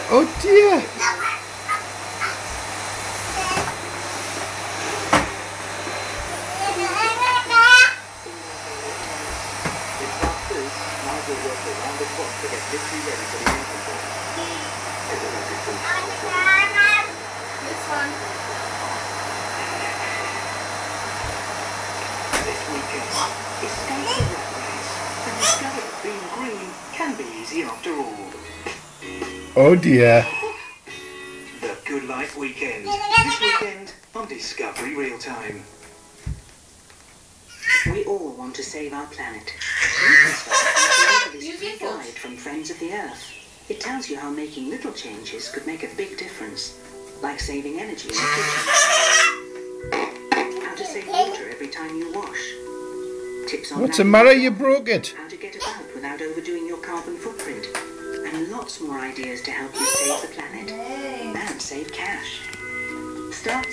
Oh dear! Oh dear. The Good Life Weekend. This weekend on Discovery Real Time. We all want to save our planet. This free guide from Friends of the Earth. It tells you how making little changes could make a big difference, like saving energy in the kitchen, how to save water every time you wash, tips on What's the matter? You broke it. how to get about without overdoing your carbon footprint, and lots more ideas to help you save the planet and save cash. Start